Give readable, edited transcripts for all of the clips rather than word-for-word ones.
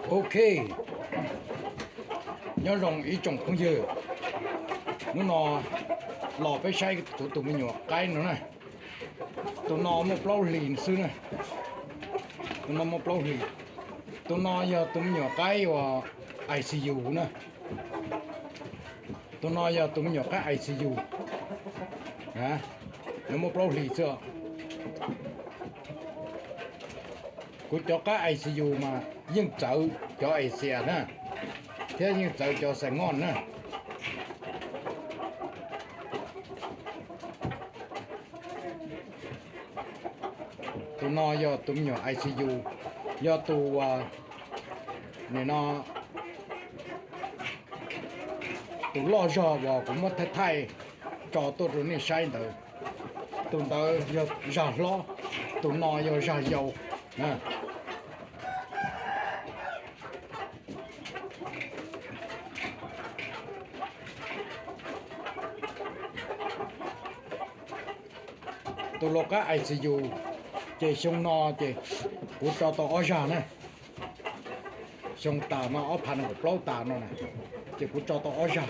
ok nhớ rồng ý trồng không dư nó lò phải xây tụi mình nhỏ cái nữa này tụi nó một lâu liền xưa này tụi nó một lâu liền tụi nó giờ tụi mình nhỏ cái và ICU nè tụi nó giờ tụi mình nhỏ cái ICU hả nó một lâu liền xưa của cho cái ICU mà nhưng chợ cho Asia nè thế nhưng chợ cho Sài Gòn nè tụi nó do tụi nhỏ ICU do tụi này nó tụi lo cho và cũng mất thay cho tụi tụi này sai nữa tụi nó do giả lo tụi nó do giả dầu nè tụi lo cái ICU chỉ xong nó chỉ của cho tao ở nhà này xong ta nó ở phần của bao ta nó này chỉ của cho tao ở nhà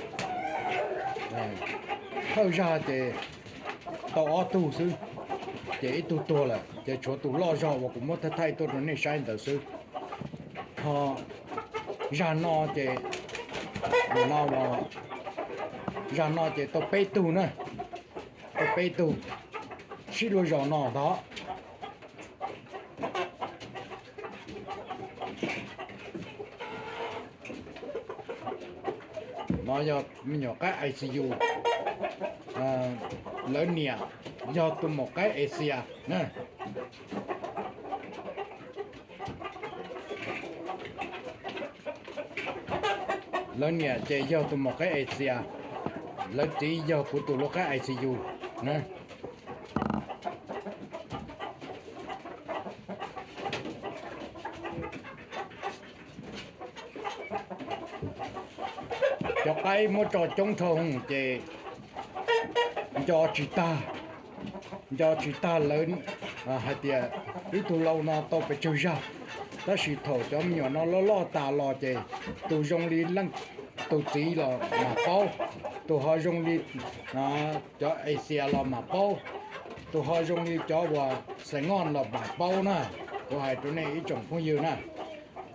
này thôi ra thì tao ở tù sư chỉ tù tua là chỉ cho tù lo cho và cũng mất thay tôi nó này sai được sư họ ra nó chỉ nó mà ra nó chỉ tao bê tù nữa tao bê tù xí lôi giò nó đó nó do mình nhỏ cái ICU lớn nhẹ do tôi một cái Asia nè lớn nhẹ chỉ do tôi một cái Asia lớn chỉ do của tôi một cái ICU nè cho cái một trò chống thông thì cho chị ta lớn hay thì ít thu lâu nó tao phải chơi ra ta chỉ thổ cho mình nó lo ta lo thì tôi dùng đi lăng tôi tí là mà bao tôi họ dùng đi cho Asia là mà bao tôi họ dùng đi cho vào Sài Gòn là mà bao nè tôi hay chỗ này ít trồng không nhiều nè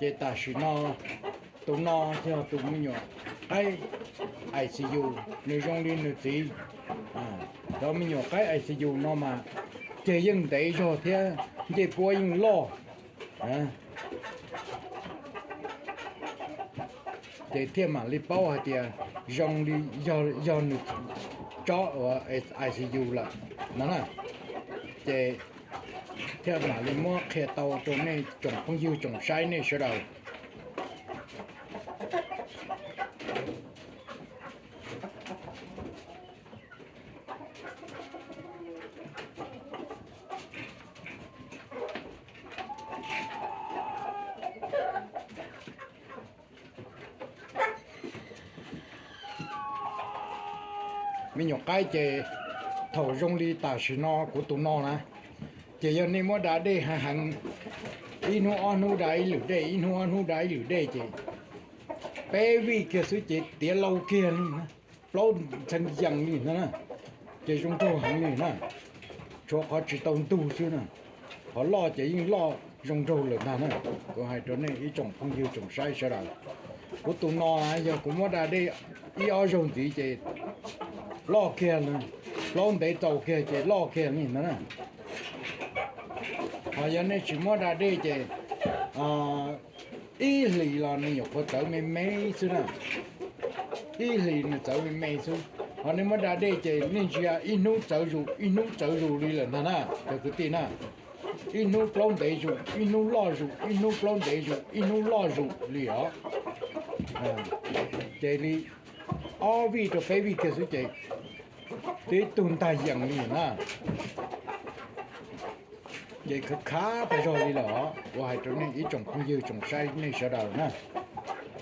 thì ta chỉ tụi nó theo tụi mình nhỏ cái ICU nếu dùng đi nữa tí đó mình nhỏ cái ICU nó mà chỉ dừng đấy rồi thế chỉ có dừng lo để thêm mà lấy bao thì dùng đi do nữa cho ở ICU là nó là để theo mà lấy mua khe tàu chỗ này trồng không dư trồng sai này sẽ đầu mình nhọc cái chế thầu rong đi ta sĩ nó của tụi nó nè chế giờ này mua đã đi hàng inu anu đại lử đây inu anu đại lử đây chế bé vì kia số chế tía lâu kia nè lâu thành dần đi nè chế chúng tôi hàng đi nè cho họ chỉ tông tu xưa nè họ lo chế nhưng lo rong râu là nè của hai chỗ này ý trồng không dư trồng sai sao đâu của tụi nó giờ cũng mua đã đi ý ở rong gì chế lo kia nè lo để tàu kia chế lo kia nè nè họ giờ này chỉ mua ra đây chế ý lì là nhiều có trở mấy xưa nè ý lì là trở mấy xưa họ nên mua ra đây chế nên chỉ ít nút trở rù đi là nè cho cái tiền nè ít nút plong để rù ít nút lo rù ít nút plong để rù ít nút lo rù lì đó chế lì vì cho phải vì cái số chế để tồn tại dạng lì nè vậy khá phải rồi đi đó và hai chỗ này ý trồng không dư trồng sai này sợ đầu nè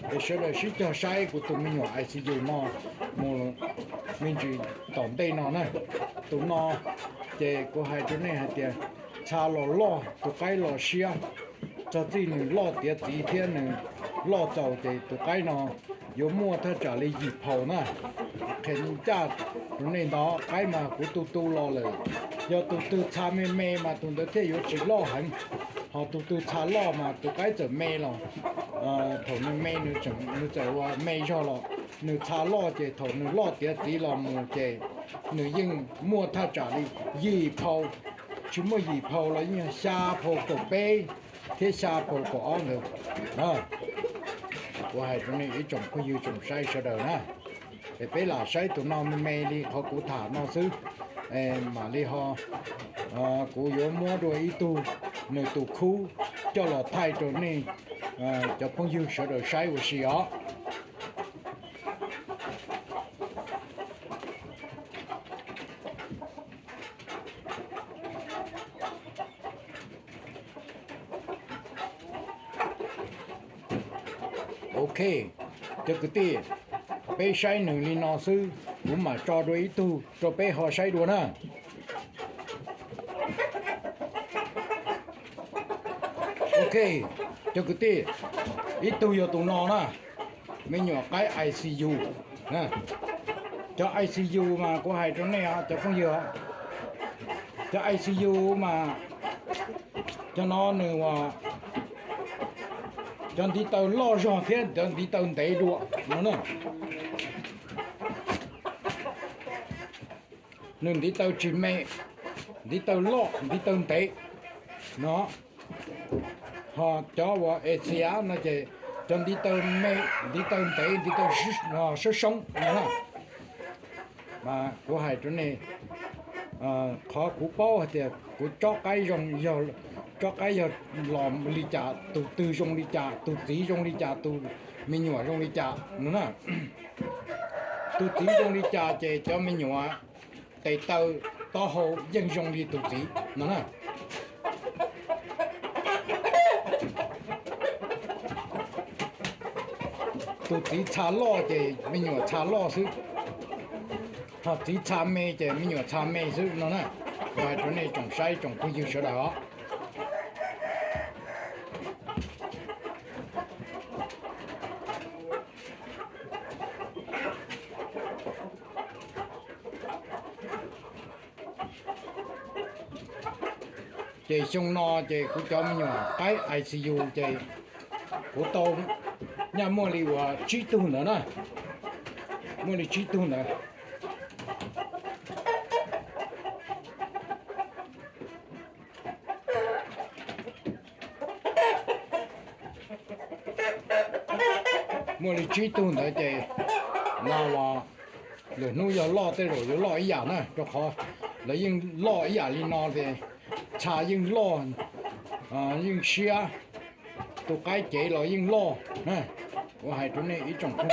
để sợ đầu xí cho sai của tụi mình nhỏ ICU nó một mình chỉ tổng đây nó nè tụi nó để của hai chỗ này hai tiền cha lo tụi cái lo xia 这这呢老点几天呢老早的都该呢有摸他家里一泡呢肯家那到该嘛古都老了要都差妹嘛都得这有几老很好都差老嘛都该就妹了头呢妹呢整呢就话妹咗咯呢差老的头呢老点几老么的呢应摸他家里一泡全部一泡了因下泡个杯贴下泡个安了我係種呢一種佢要種西出嚟啦，俾嗱西到那咩哩，佢估談那時，mà哩họ估有mua đồ ít tu, nơi tu khu cho là thay đồ này, cho phong yêu sẽ được sai của gì đó. Ok, cho cái tiền, bây sai nửa li nó sư, cũng mà cho đôi tu, cho bây họ sai đùa nè. Ok, cho cái tiền, ít tu vô tụ nó nè, mình nhỏ cái ICU nè, cho ICU mà có hai chỗ này cho không nhiều, cho ICU mà cho nó nữa cho đi tàu lo rong thiên cho đi tàu đầy đuộ nó nè nên đi tàu chỉ mẹ đi tàu lo đi tàu đầy nó họ cho vào Asia nó chỉ cho đi tàu mẹ đi tàu đầy đi tàu nó sức sống nó nè mà của hai chỗ này khó cú bao thì cú cho cái rong giờ cho cái giờ làm ly trà từ dùng ly trà từ tí dùng ly trà từ mình nhỏ dùng ly trà nữa nè từ tí dùng ly trà chỉ cho mình nhỏ để tàu to hồ dân dùng ly từ tí nữa nè từ tí trà lo thì mình nhỏ trà lo chứ họ tí trà mê thì mình nhỏ trà mê chứ nữa nè và chỗ này trồng sai trồng cũng như chỗ đó chị xong no chị cũng cho mình nhỏ cái ICU chị của tôi nhà mua li và trí tu nữa nè mua li trí tu nữa mua li trí tu nữa chị nào mà rồi nuôi giờ lo tới rồi lo ý giả nè cho khó lấy những lo ý giả li no thì cha những lo những xia tụ cái chế là những lo nè của hai chỗ này ý trọng không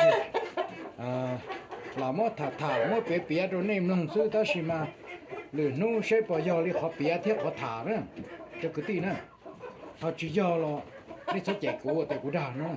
là mất thả mất bé chỗ này nông sư ta xí mà lừa nuôi sẽ bỏ giờ đi họ bé thiết họ thả nữa cho cái gì nữa họ chỉ giờ là đi sẽ chạy của tại của đàn nữa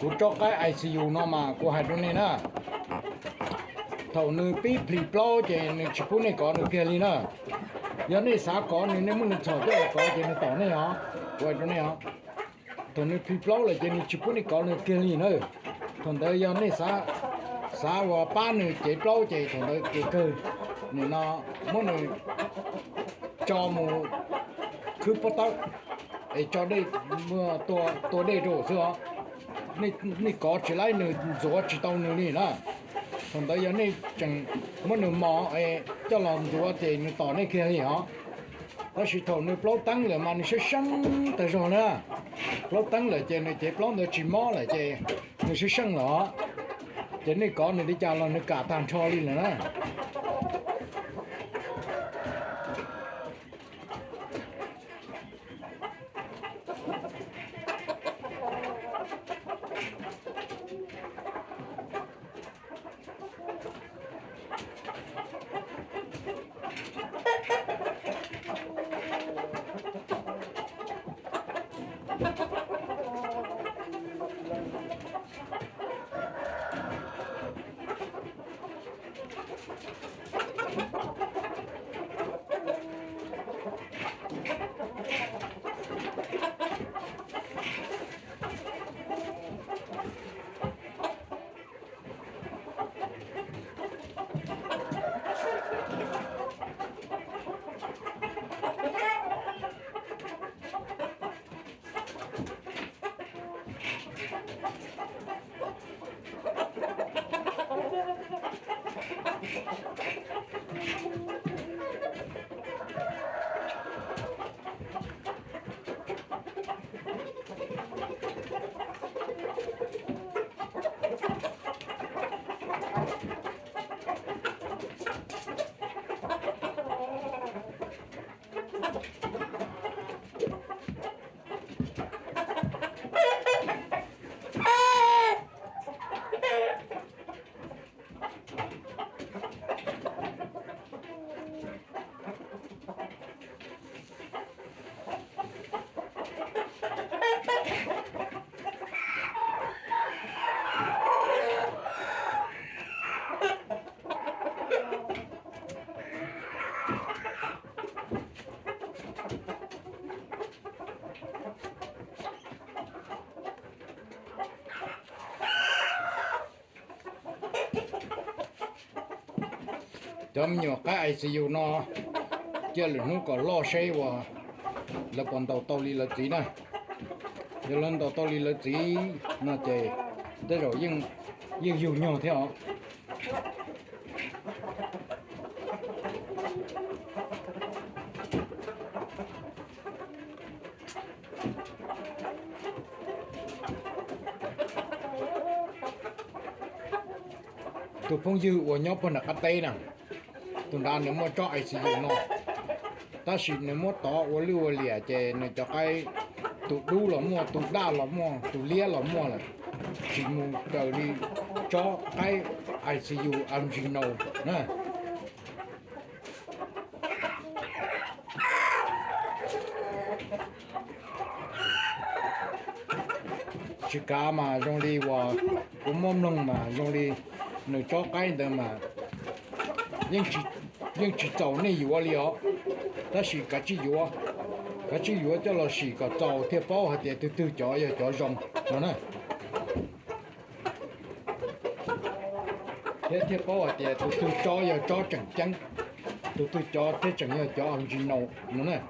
กูcho cái ICU nó mà của hai đứa này nè thầu nơi pi pli plo thì chỉ cũng này có được kia đi nè giờ này xã có này nếu mình chọn cho có thì nó tỏ này hả quay chỗ này hả thằng này phi plau là trên chụp này có này kia gì nữa thằng đây giờ này xã và ba này chế plau chế thằng đây cái cơ này nó muốn này cho một cứ bắt tao để cho đây mưa to đây rồi xưa này có chỉ lại này gió chỉ tao này nè thằng đây giờ này chẳng muốn này mò cho làm gió thì này tỏ này kia gì hả đó là thằng này plau tăng là mà nó sẽ sáng từ rồi nè plau tăng là trên này chế plau nó chỉ mò là chế nó sẽ sáng đó trên này có này đi chào là nó cả tàn cho đi là nè chấm nhỏ cái ICU nó chưa là nó có lo xe và là còn tàu đi là gì này giờ lên tàu đi là gì nó chạy tới rồi nhưng nhiều nhỏ theo tụi phong dư của nhóm phần là cắt tay nè tụi ta nếu mà cho ai sử dụng nó ta chỉ nếu mà tỏ của lưu lìa chè này cho cái tụi đu là mua tụi đa là mua tụi lia là mua là chỉ mua đời đi cho cái ai sử dụng ăn gì nào nè chỉ cá mà dùng đi và cũng mong nông mà dùng đi nơi cho cái đó mà nhưng chỉ trâu này nhiều liao, ta chỉ cái chỉ nhiều cho là chỉ có trâu thiết bao hay để từ cho rong, nó này, thiết bao hay để từ cho chẳng chẳng, từ cho thế chẳng cho ăn gì nào, nó này.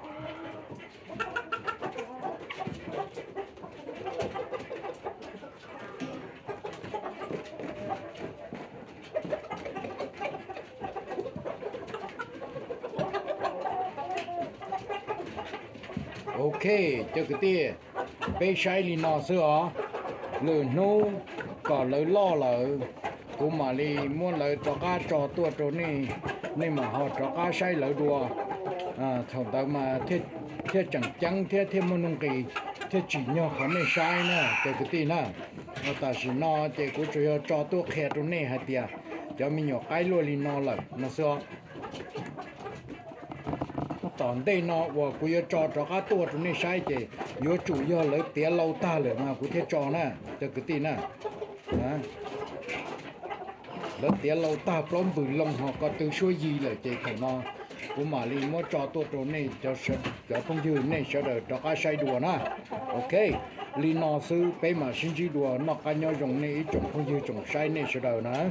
Ok, cho cái tia bây sai li nó xưa lời nô có lời lo là cũng mà li muốn lời cho cá cho tua cho này nên mà họ cho cá sai lời đùa thằng ta mà thiết chẳng thiết muốn nông kỳ thiết chỉ nhau không nên sai nữa cho cái tia nè ta chỉ nó thì cũng chỉ cho tua khe cho này hả tia cho mình nhỏ cái luôn li nó là nó xưa tòn đây nó và cũng cho các tua chúng này sai chứ, yếu chủ yếu lấy tiền lâu ta rồi mà cũng thế cho nè, cho cái tin nè, lấy tiền lâu ta plom bự lông họ có từ số gì là chứ không nó của mà li mua cho tôi trốn này cho phong dư này sẽ được cho cái sai đùa na ok li nó sư bé mà xin chỉ đùa nó cái nhau dùng này trồng phong dư trồng sai này sẽ được nè